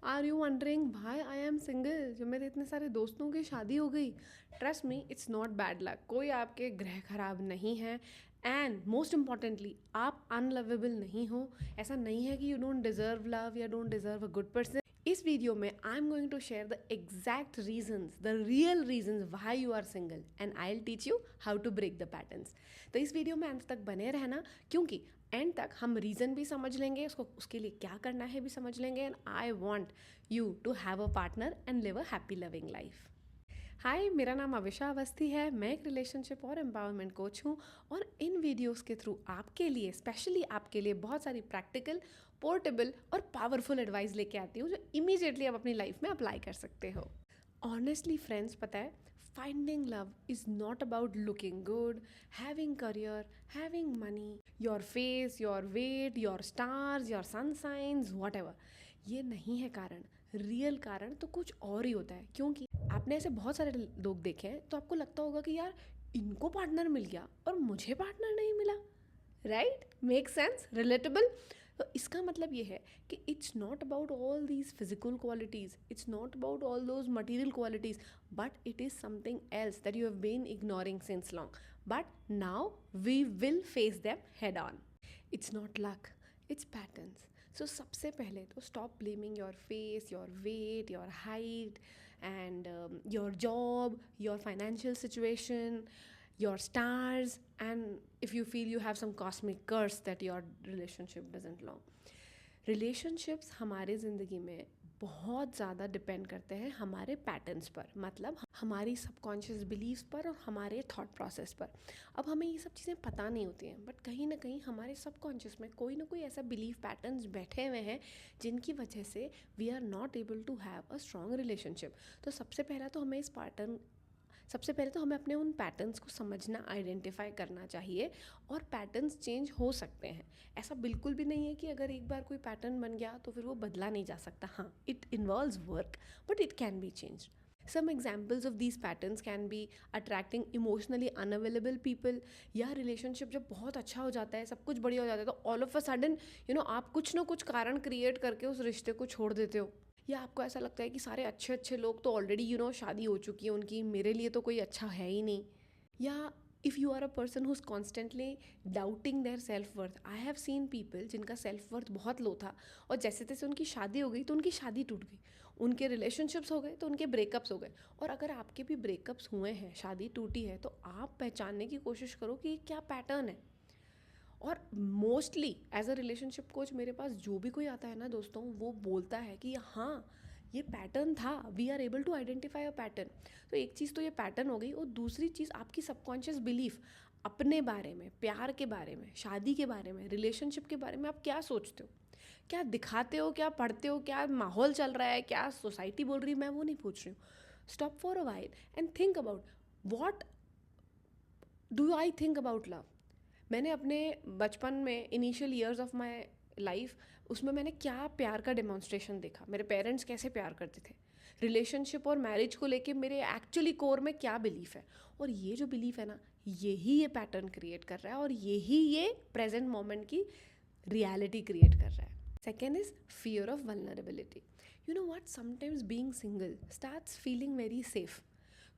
Are you wondering भाई I am single, जो मेरे इतने सारे दोस्तों की शादी हो गई? Trust me, it's not bad luck. कोई आपके ग्रह खराब नहीं है। एंड मोस्ट इम्पॉर्टेंटली, आप अनलवेबल नहीं हो। ऐसा नहीं है कि यू डोंट डिजर्व लव या don't deserve a good person. इस वीडियो में I am going to share the exact reasons, the real reasons why you are single, and I will teach you how to break the patterns. तो इस video में अंत तक बने रहना, क्योंकि एंड तक हम रीज़न भी समझ लेंगे, उसके लिए क्या करना है भी समझ लेंगे। And I want you to have a partner and live a happy loving life. Hi, मेरा नाम अविशा अवस्थी है। मैं एक रिलेशनशिप और एम्पावरमेंट कोच हूँ, और इन वीडियोस के थ्रू आपके लिए, स्पेशली आपके लिए, बहुत सारी प्रैक्टिकल, पोर्टेबल और पावरफुल एडवाइस लेके आती हूँ, जो इमीडिएटली आप अपनी लाइफ में अप्लाई कर सकते हो। ऑनेस्टली फ्रेंड्स, पता है, finding love is not about looking good, having career, having money, your face, your weight, your stars, your son science, what ever. ये नहीं है कारण। रियल कारण तो कुछ और ही होता है, क्योंकि आपने ऐसे बहुत सारे लोग देखे हैं, तो आपको लगता होगा कि यार इनको पार्टनर मिल गया और मुझे पार्टनर नहीं मिला। राइट? Make sense? रिलेटेबल? तो इसका मतलब ये है कि it's not about all these physical qualities, it's not about all those material qualities, but it is something else that you have been ignoring since long, but now we will face them head on. It's not luck, it's patterns. So सबसे पहले तो stop blaming your face, your weight, your height, and your job, your financial situation, your stars, and if you feel you have some cosmic curse that your relationship doesn't long. Relationships हमारे ज़िंदगी में बहुत ज़्यादा depend करते हैं हमारे patterns पर, मतलब हमारी सबकॉन्शियस बिलीव्स पर और हमारे थॉट प्रोसेस पर। अब हमें ये सब चीज़ें पता नहीं होती हैं, बट कहीं ना कहीं हमारे सबकॉन्शियस में कोई ना कोई ऐसा बिलीव पैटर्न्स बैठे हुए हैं जिनकी वजह से we are not able to have a strong relationship. तो सबसे पहले तो हमें अपने उन पैटर्न्स को समझना, आइडेंटिफाई करना चाहिए। और पैटर्न्स चेंज हो सकते हैं। ऐसा बिल्कुल भी नहीं है कि अगर एक बार कोई पैटर्न बन गया तो फिर वो बदला नहीं जा सकता। हाँ, it involves work, but it can be changed. Some examples of these patterns can be attracting emotionally unavailable people, या रिलेशनशिप जब बहुत अच्छा हो जाता है, सब कुछ बढ़िया हो जाता है, तो ऑल ऑफ अ सडन आप कुछ ना कुछ कारण क्रिएट करके उस रिश्ते को छोड़ देते हो। या आपको ऐसा लगता है कि सारे अच्छे अच्छे लोग तो ऑलरेडी शादी हो चुकी है उनकी, मेरे लिए तो कोई अच्छा है ही नहीं। या if you are a person who is constantly doubting their self worth, I have seen people जिनका सेल्फ वर्थ बहुत लो था, और जैसे तैसे उनकी शादी हो गई तो उनकी शादी टूट गई, उनके रिलेशनशिप्स हो गए तो उनके ब्रेकअप्स हो गए। और अगर आपके भी ब्रेकअप्स हुए हैं, शादी टूटी है, तो आप पहचानने की कोशिश करो कि ये क्या पैटर्न है। और mostly as a relationship coach मेरे पास जो भी कोई आता है ना दोस्तों, वो बोलता है कि हाँ, ये पैटर्न था, we are able to identify a pattern. तो एक चीज़ तो ये पैटर्न हो गई, और दूसरी चीज़ आपकी सबकॉन्शियस बिलीफ अपने बारे में, प्यार के बारे में, शादी के बारे में, रिलेशनशिप के बारे में आप क्या सोचते हो, क्या दिखाते हो, क्या पढ़ते हो, क्या माहौल चल रहा है, क्या सोसाइटी बोल रही है, मैं वो नहीं पूछ रही हूँ। Stop for a while and think about what do I think about love. मैंने अपने बचपन में, initial years of my life, उसमें मैंने क्या प्यार का डेमोन्स्ट्रेशन देखा, मेरे पेरेंट्स कैसे प्यार करते थे, रिलेशनशिप और मैरिज को लेके मेरे एक्चुअली कोर में क्या बिलीफ है। और ये जो बिलीफ है ना, यही ये पैटर्न क्रिएट कर रहा है, और यही ये प्रेजेंट मोमेंट की रियलिटी क्रिएट कर रहा है। Second is fear of vulnerability. You know what, sometimes being single starts feeling very safe.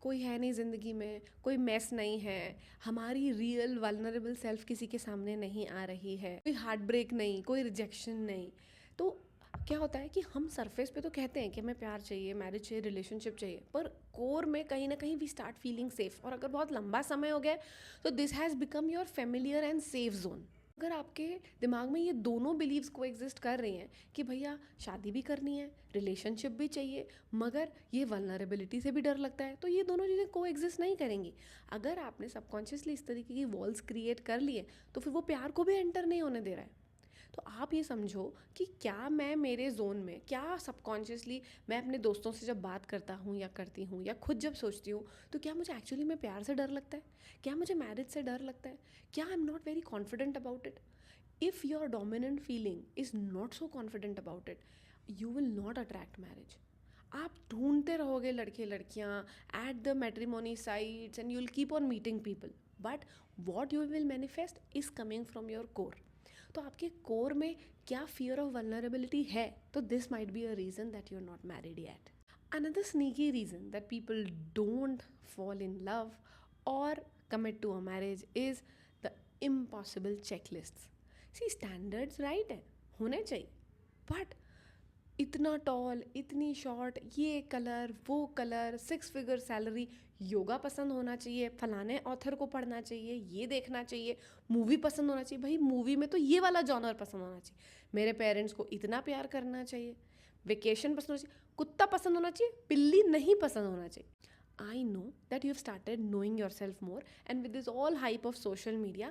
कोई है नहीं ज़िंदगी में, कोई मेस नहीं है, हमारी रियल वल्नरेबल सेल्फ किसी के सामने नहीं आ रही है, कोई हार्ट ब्रेक नहीं, कोई रिजेक्शन नहीं। तो क्या होता है कि हम सरफेस पे तो कहते हैं कि हमें प्यार चाहिए, मैरिज चाहिए, रिलेशनशिप चाहिए, पर कोर में कहीं ना कहीं वी स्टार्ट फीलिंग सेफ। और अगर बहुत लंबा समय हो गया तो this has become your familiar and safe zone. अगर आपके दिमाग में ये दोनों बिलीव्स को एग्जिस्ट कर रही हैं कि भैया शादी भी करनी है, रिलेशनशिप भी चाहिए, मगर ये वल्नरेबिलिटी से भी डर लगता है, तो ये दोनों चीज़ें को एग्जिस्ट नहीं करेंगी। अगर आपने सबकॉन्शियसली इस तरीके की वॉल्स क्रिएट कर लिए, तो फिर वो प्यार को भी एंटर नहीं होने दे रहा है। तो आप ये समझो कि क्या मैं मेरे जोन में, क्या सबकॉन्शियसली मैं अपने दोस्तों से जब बात करता हूँ या करती हूँ, या खुद जब सोचती हूँ, तो क्या मुझे एक्चुअली में प्यार से डर लगता है, क्या मुझे मैरिज से डर लगता है, क्या आई am not very confident about it. If your dominant feeling is not so confident about it, you will not attract marriage. आप ढूंढते रहोगे लड़के लड़कियाँ at the matrimony sites, and you will keep on meeting people, but what you will manifest is coming from your core. तो आपके core में क्या fear of vulnerability है, तो this might be a reason that you are not married yet. Another sneaky reason that people don't fall in love or commit to a marriage is the impossible checklists. See, standards right है, होने चाहिए, but इतना toll, इतनी short, ये colour, वो colour, 6 figure salary, yoga पसंद होना चाहिए, फलाने ऑथर को पढ़ना चाहिए, ये देखना चाहिए, मूवी पसंद होना चाहिए. भाई मूवी में तो ये वाला जॉनर पसंद होना चाहिए. मेरे पेरेंट्स को इतना प्यार करना चाहिए, वेकेशन पसंद होना चाहिए, कुत्ता पसंद होना चाहिए, बिल्ली नहीं पसंद होना चाहिए. I know that you have started knowing yourself more, and with this all hype of social media,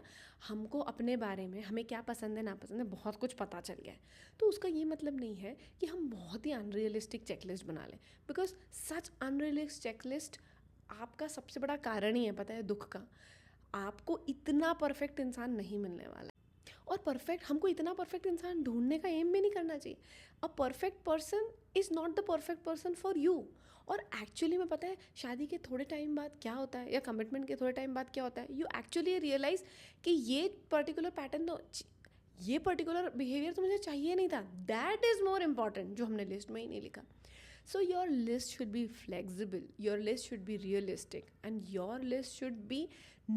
हमको अपने बारे में, हमें क्या पसंद है ना पसंद है, बहुत कुछ पता चल गया है. तो उसका ये मतलब नहीं है कि हम बहुत ही अनरियलिस्टिक चेकलिस्ट बना लें, बिकॉज सच अनरियलिस्टिक चेकलिस्ट आपका सबसे बड़ा कारण ही है, पता है, दुख का. आपको इतना परफेक्ट इंसान नहीं मिलने वाला. और परफेक्ट, हमको इतना परफेक्ट इंसान ढूंढने का एम भी नहीं करना चाहिए. A perfect person is not the perfect person for you. और एक्चुअली में पता है शादी के थोड़े टाइम बाद क्या होता है, या कमिटमेंट के थोड़े टाइम बाद क्या होता है, यू एक्चुअली रियलाइज कि ये पर्टिकुलर पैटर्न तो, ये पर्टिकुलर बिहेवियर तो मुझे चाहिए नहीं था. दैट इज़ मोर इम्पॉर्टेंट, जो हमने लिस्ट में ही नहीं लिखा. So your list should be flexible, your list should be realistic, and your list should be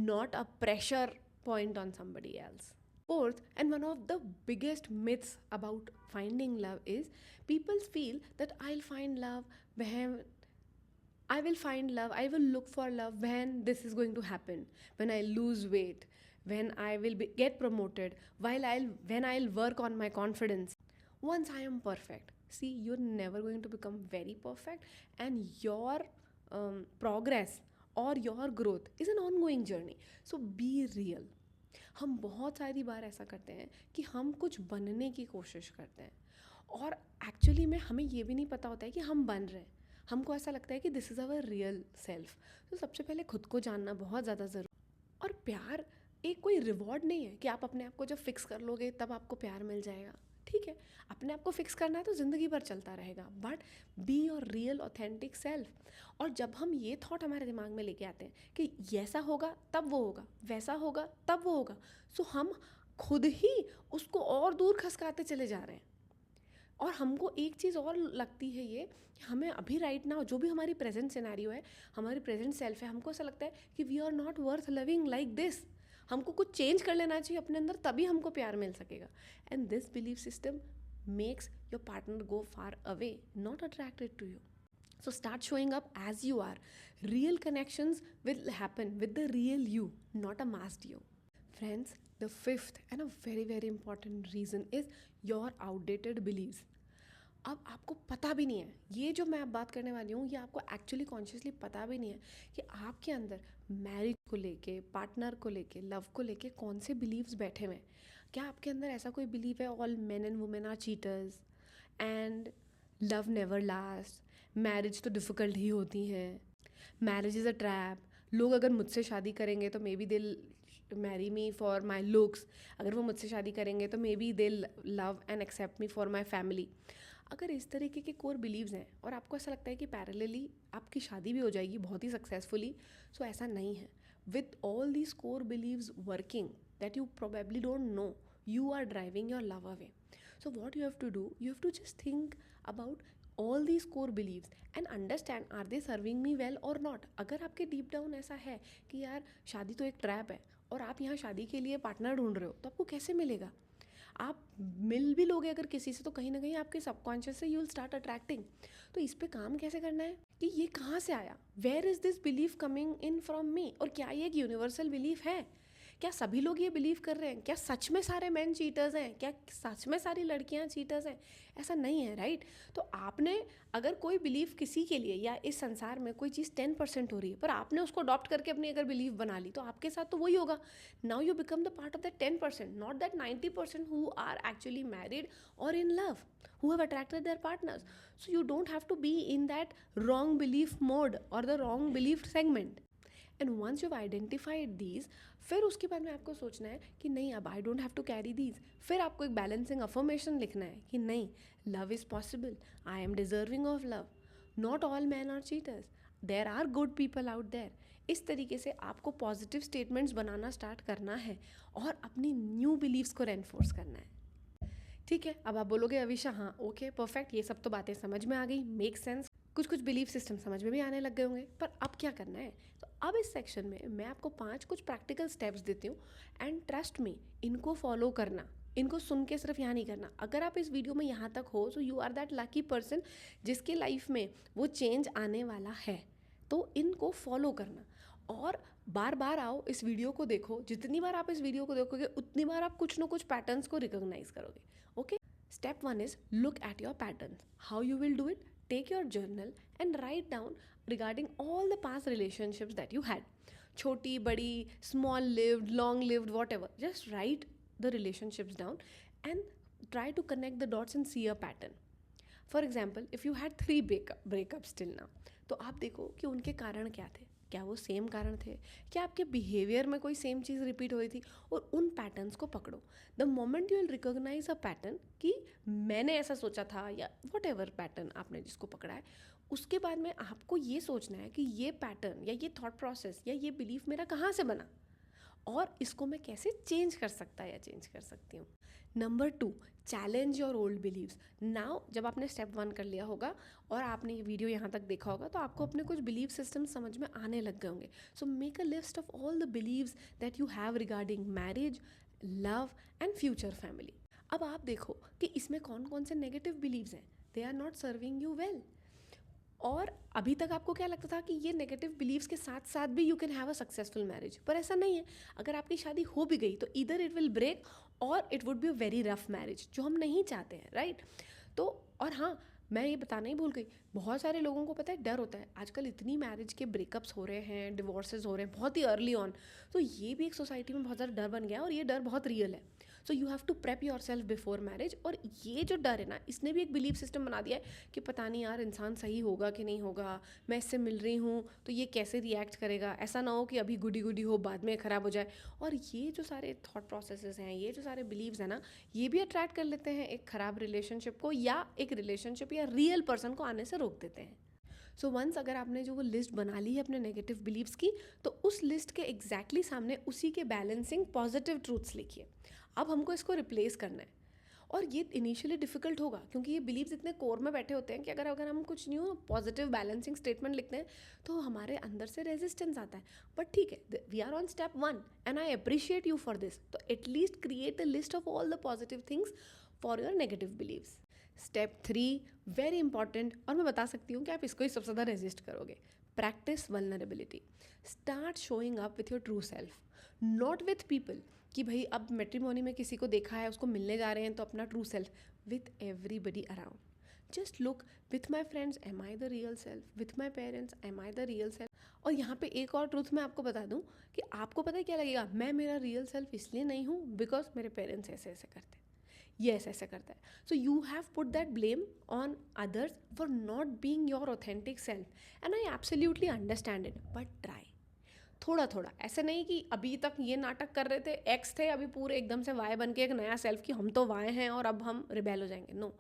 not a pressure point on somebody else. Fourth, and one of the biggest myths about finding love is people feel that I'll find love when I will find love, I will look for love when this is going to happen, when I lose weight, when I will get promoted, when I'll work on my confidence. Once I am perfect. See, you're never going to become very perfect, and your progress or your growth is an ongoing journey. So be real. हम बहुत सारी बार ऐसा करते हैं कि हम कुछ बनने की कोशिश करते हैं, और एक्चुअली में हमें ये भी नहीं पता होता है कि हम बन रहे हैं. हमको ऐसा लगता है कि this is our real self. तो सबसे पहले खुद को जानना बहुत ज़्यादा ज़रूरी. और प्यार एक कोई रिवॉर्ड नहीं है कि आप अपने आप को जब फिक्स कर लोगे तब आपको प्यार मिल जाएगा. ठीक है, अपने आप को फिक्स करना है तो ज़िंदगी भर चलता रहेगा, but be your real authentic self. और जब हम ये थॉट हमारे दिमाग में लेके आते हैं कि ऐसा होगा तब वो होगा, वैसा होगा तब वो होगा, सो हम खुद ही उसको और दूर खसकाते चले जा रहे हैं. और हमको एक चीज़ और लगती है, ये हमें अभी राइट नाउ जो भी हमारी प्रेजेंट सिनेरियो है, हमारी प्रेजेंट सेल्फ है, हमको ऐसा लगता है कि we are not worth loving like this. हमको कुछ चेंज कर लेना चाहिए अपने अंदर, तभी हमको प्यार मिल सकेगा. And this belief system makes your partner go far away, not attracted to you. So start showing up as you are. Real connections will happen with the real you, not a masked you. Friends, the fifth and a very very important reason is your outdated beliefs. अब आपको पता भी नहीं है, ये जो मैं अब बात करने वाली हूँ, ये आपको एक्चुअली कॉन्शियसली पता भी नहीं है कि आपके अंदर मैरिज को लेके, पार्टनर को लेके, लव को लेके कौन से बिलीव्स बैठे हुए हैं. क्या आपके अंदर ऐसा कोई बिलीव है, all men and women are cheaters, and love never last, marriage तो डिफ़िकल्ट ही होती हैं, मैरिज इज़ अ ट्रैप, लोग अगर मुझसे शादी करेंगे तो maybe they'll marry me for my looks, अगर वो मुझसे शादी करेंगे तो maybe they love and accept me for my family. अगर इस तरीके के कोर बिलीव्स हैं और आपको ऐसा लगता है कि पैरेलली आपकी शादी भी हो जाएगी बहुत ही सक्सेसफुली, सो ऐसा नहीं है. With all these core believes working that you probably don't know, you are driving your love away. So what you have to do, you have to just think about all these core beliefs and understand, are they serving me well or not. अगर आपके deep down ऐसा है कि यार शादी तो एक trap है और आप यहाँ शादी के लिए पार्टनर ढूंढ रहे हो, तो आपको कैसे मिलेगा. आप मिल भी लोगे अगर किसी से, तो कहीं ना कहीं आपके सबकॉन्शियस से यू विल स्टार्ट अट्रैक्टिंग. तो इस पे काम कैसे करना है कि ये कहाँ से आया, where is this belief coming in from me, और क्या ये एक यूनिवर्सल बिलीफ है. क्या सभी लोग ये बिलीव कर रहे हैं, क्या सच में सारे मैन चीटर्स हैं, क्या सच में सारी लड़कियां चीटर्स हैं. ऐसा नहीं है, राइट. तो आपने अगर कोई बिलीव किसी के लिए, या इस संसार में कोई चीज़ 10% हो रही है पर आपने उसको अडॉप्ट करके अपनी अगर बिलीव बना ली, तो आपके साथ तो वही होगा. Now you become the part of that 10%, not that 90% who are actually married और in love, who have attracted their partners. So you don't have to be in that wrong belief mode or the wrong belief segment. And once you've identified these, फिर उसके बाद में आपको सोचना है कि नहीं, अब I don't have to carry these. फिर आपको एक बैलेंसिंग अफर्मेशन लिखना है कि नहीं, love is possible, I am deserving of love, not all man are cheaters, there are good people out there. इस तरीके से आपको पॉजिटिव स्टेटमेंट्स बनाना स्टार्ट करना है और अपनी न्यू बिलीव्स को रेनफोर्स करना है। ठीक है, अब आप बोलोगे अविशा हाँ ओके परफेक्ट, ये सब तो बातें समझ में आ गई, मेक सेंस, कुछ कुछ बिलीफ सिस्टम समझ में भी आने लग गए होंगे, पर अब क्या करना है? तो अब इस सेक्शन में मैं आपको 5 कुछ प्रैक्टिकल स्टेप्स देती हूँ एंड ट्रस्ट मी, इनको फॉलो करना, इनको सुन के सिर्फ यहाँ नहीं करना। अगर आप इस वीडियो में यहाँ तक हो तो you are that lucky person जिसके लाइफ में वो चेंज आने वाला है। तो इनको फॉलो करना और बार बार आओ इस वीडियो को देखो, जितनी बार आप इस वीडियो को देखोगे उतनी बार आप कुछ ना कुछ पैटर्न्स को रिकॉग्नाइज करोगे। Okay, step 1 is look at your patterns. How you will do it? Take your journal and write down regarding all the past relationships that you had. Choti, badi, small lived, long lived, whatever. Just write the relationships down and try to connect the dots and see a pattern. For example, if you had 3 breakups till now, तो आप देखो कि उनके कारण क्या थे। क्या वो सेम कारण थे? क्या आपके बिहेवियर में कोई सेम चीज़ रिपीट हो रही थी? और उन पैटर्न्स को पकड़ो। The moment you will recognise a pattern कि मैंने ऐसा सोचा था या वट एवर पैटर्न आपने जिसको पकड़ा है, उसके बाद में आपको ये सोचना है कि ये पैटर्न या ये थॉट प्रोसेस या ये बिलीफ मेरा कहाँ से बना और इसको मैं कैसे चेंज कर सकता या चेंज कर सकती हूँ। Number 2, challenge your old believes. Now जब आपने स्टेप 1 कर लिया होगा और आपने ये वीडियो यहाँ तक देखा होगा तो आपको अपने कुछ बिलीव सिस्टम समझ में आने लग गए होंगे। So make a list of all the believes that you have regarding marriage, love and future family. अब आप देखो कि इसमें कौन कौन से नेगेटिव बिलीव्स हैं, they are not serving you well. और अभी तक आपको क्या लगता था कि ये नेगेटिव बिलीव्स के साथ साथ भी you can have a successful marriage, पर ऐसा नहीं है। अगर आपकी शादी हो भी गई तो इधर इट विल ब्रेक और it would be a very rough marriage, जो हम नहीं चाहते हैं, राइट? तो और हाँ, मैं ये बताना ही भूल गई, बहुत सारे लोगों को पता है डर होता है। आजकल इतनी मैरिज के ब्रेकअप्स हो रहे हैं, डिवोर्सेस हो रहे हैं बहुत ही अर्ली ऑन, तो ये भी एक सोसाइटी में बहुत ज़्यादा डर बन गया और ये डर बहुत रियल है। So you have to prep yourself before marriage. और ये जो डर है ना, इसने भी एक बिलीव सिस्टम बना दिया है कि पता नहीं यार इंसान सही होगा कि नहीं होगा, मैं इससे मिल रही हूँ तो ये कैसे रिएक्ट करेगा, ऐसा ना हो कि अभी गुडी गुडी हो बाद में ख़राब हो जाए। और ये जो सारे थॉट प्रोसेसेस हैं, ये जो सारे बिलीव्स हैं ना, ये भी अट्रैक्ट कर लेते हैं एक ख़राब रिलेशनशिप को या एक रिलेशनशिप या रियल पर्सन को आने से रोक देते हैं। सो वंस अगर आपने जो वो लिस्ट बना ली है अपने नेगेटिव बिलीव्स की, तो उस लिस्ट के एग्जैक्टली सामने उसी के बैलेंसिंग पॉजिटिव ट्रूथ्स लिखिए। अब हमको इसको रिप्लेस करना है और ये इनिशियली डिफिकल्ट होगा क्योंकि ये बिलीव्स इतने कोर में बैठे होते हैं कि अगर अगर हम कुछ न्यू पॉजिटिव बैलेंसिंग स्टेटमेंट लिखते हैं तो हमारे अंदर से रेजिस्टेंस आता है। बट ठीक है, we are on step 1 and I appreciate you for this. तो at least create a list of all the positive things for your negative believes. Step 3 very important, और मैं बता सकती हूँ कि आप इसको ही सबसे ज़्यादा रेजिस्ट करोगे। Practice vulnerability. Start showing up with your true self, not with people कि भाई अब मैट्रिमोनी में किसी को देखा है उसको मिलने जा रहे हैं तो अपना true self, with everybody around. Just look, with my friends am I the real self, with my parents am I the real self. और यहाँ पे एक और ट्रूथ मैं आपको बता दूँ कि आपको पता है क्या लगेगा, मैं मेरा रियल सेल्फ इसलिए नहीं हूँ बिकॉज मेरे पेरेंट्स ऐसे ऐसे करते हैं, ये ऐसा ऐसा करता है। So you have put that blame on others for not being your authentic self and I absolutely understand it, but try थोड़ा थोड़ा। ऐसे नहीं कि अभी तक ये नाटक कर रहे थे, एक्स थे, अभी पूरे एकदम से वाई बन के एक नया सेल्फ कि हम तो वाई हैं और अब हम रिबेल हो जाएंगे। No,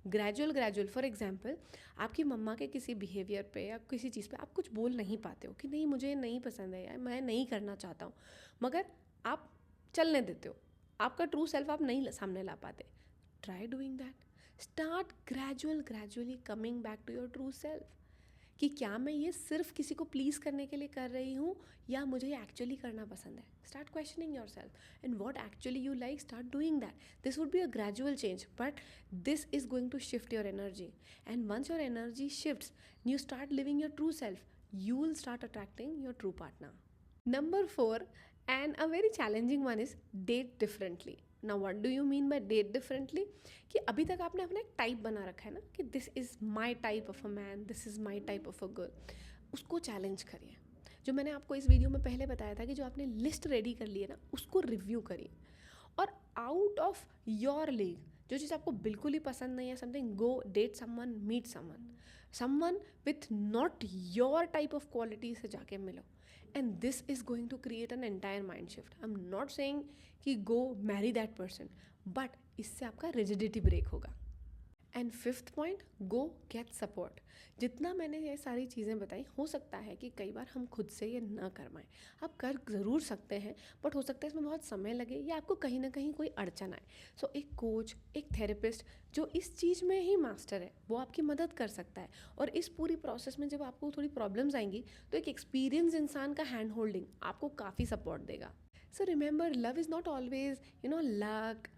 gradual gradual. For example, आपकी मम्मा के किसी बिहेवियर पे या किसी चीज़ पे आप कुछ बोल नहीं पाते हो कि नहीं मुझे ये नहीं पसंद है या मैं नहीं करना चाहता हूँ, मगर आप चलने देते हो, आपका ट्रू सेल्फ आप नहीं सामने ला पाते। Try doing that. Start gradually coming back to your true self कि क्या मैं ये सिर्फ किसी को प्लीज़ करने के लिए कर रही हूँ या मुझे ये एक्चुअली करना पसंद है। Start questioning yourself and what actually you like, start doing that. This would be a gradual change but this is going to shift your energy and once your energy shifts you start living your true self, you will start attracting your true partner. Number 4, and a very challenging one, is date differently. Now what do you mean by date differently? कि अभी तक आपने अपना एक type बना रखा है ना कि this is my type of a man, this is my type of a girl. उसको चैलेंज करिए। जो मैंने आपको इस वीडियो में पहले बताया था कि जो आपने लिस्ट रेडी कर ली है ना, उसको रिव्यू करिए और आउट ऑफ योर लीग जो चीज़ आपको बिल्कुल ही पसंद नहीं है, something, go date someone, meet someone with not your type of quality से जाके मिलो and this is going to create an entire mind shift. I am not saying कि go marry that person, but इससे आपका rigidity break होगा। And fifth point, go get support. जितना मैंने ये सारी चीज़ें बताई, हो सकता है कि कई बार हम खुद से ये ना कर पाएँ। आप कर ज़रूर सकते हैं, बट हो सकता है इसमें बहुत समय लगे या आपको कहीं ना कहीं कोई अड़चन आए। सो एक कोच, एक थेरेपिस्ट जो इस चीज़ में ही मास्टर है, वो आपकी मदद कर सकता है। और इस पूरी प्रोसेस में जब आपको थोड़ी प्रॉब्लम्स आएंगी, तो एक एक्सपीरियंस इंसान का हैंड होल्डिंग आपको काफ़ी सपोर्ट देगा। So remember, love is not always luck,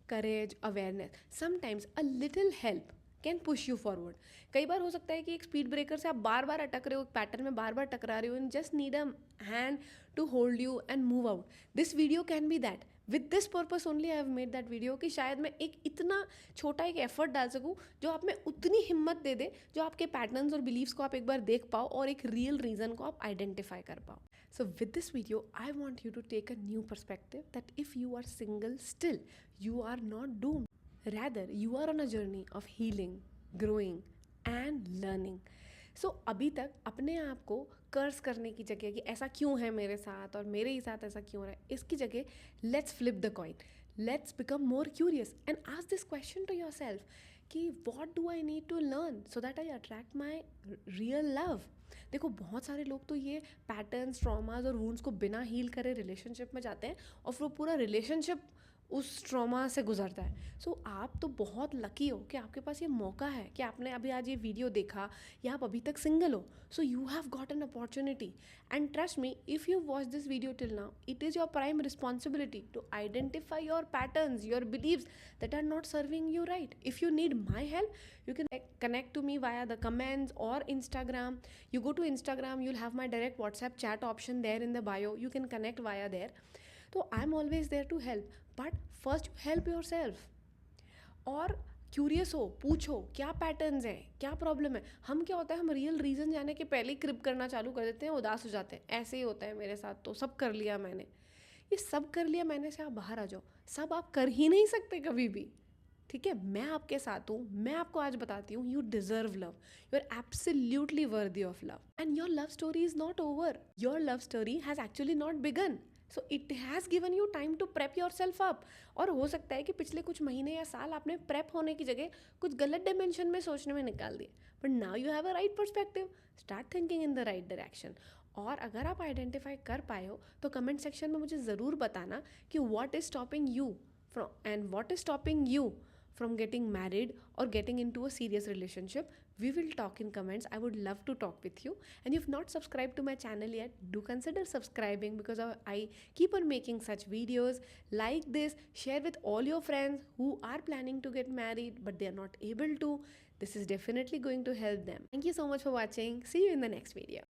courage, awareness. Sometimes a little help can push you forward. कई बार हो सकता है कि एक स्पीड ब्रेकर से आप बार बार अटक रहे हो, एक पैटर्न में बार बार टकरा रहे हो, and just need a hand to hold you and move out. This video can be that. With this purpose only I have made that video, कि शायद मैं एक इतना छोटा एक एफर्ट डाल सकूँ जो आप में उतनी हिम्मत दे दे, जो आपके पैटर्न्स और बिलीव्स को आप एक बार देख पाओ और एक रियल रीज़न को आप आइडेंटिफाई कर पाओ. So, with this video, I want you to take a new perspective that if you are single still, you are not doomed. Rather, you are on a journey of healing, growing, and learning. So, अभी तक अपने आप को कर्स करने की जगह कि ऐसा क्यों है मेरे साथ और मेरे ही साथ ऐसा क्यों हो रहा है, इसकी जगह let's flip the coin. Let's become more curious and ask this question to your self कि what do I need to learn so that I attract my real love. देखो, बहुत सारे लोग तो ये पैटर्न्स, ट्रॉमाज और वूंड्स को बिना हील करे रिलेशनशिप में जाते हैं और फिर वो पूरा रिलेशनशिप उस ट्रॉमा से गुजरता है. सो आप तो बहुत लकी हो कि आपके पास ये मौका है कि आपने अभी आज ये वीडियो देखा या आप अभी तक सिंगल हो. सो you have got an opportunity and trust me, if you watch this video till now, it is your prime responsibility to identify your patterns, your beliefs that are not serving you right. If you need my help, you can connect to me via the comments or Instagram. You go to Instagram, you'll have my direct WhatsApp chat option there in the bio. You can connect via there. So I'm always there to help, but first you help yourself. और curious हो, पूछो क्या patterns हैं, क्या problem है. हम क्या होता है, हम रियल रीज़न जाने के पहले ही क्रिप करना चालू कर देते हैं, उदास हो जाते हैं. ऐसे ही होता है मेरे साथ, तो सब कर लिया मैंने. ये सब कर लिया मैंने से आप बाहर आ जाओ. सब आप कर ही नहीं सकते कभी भी. ठीक है, मैं आपके साथ हूँ. मैं आपको आज बताती हूँ, you deserve love. You are absolutely worthy of love and your love story is not over. Your love story has actually not begun. So it has given you time to prep yourself up. और हो सकता है कि पिछले कुछ महीने या साल आपने प्रेप होने की जगह कुछ गलत डायमेंशन में सोचने में निकाल दिए. But now you have a right perspective. Start thinking in the right direction. और अगर आप आइडेंटिफाई कर पाए हो तो कमेंट सेक्शन में मुझे ज़रूर बताना कि what is stopping you from and what is stopping you from getting married or getting into a serious relationship. We will talk in comments. I would love to talk with you. And if not subscribed to my channel yet, do consider subscribing because I keep on making such videos like this. Share with all your friends who are planning to get married but they are not able to. This is definitely going to help them. Thank you so much for watching. See you in the next video.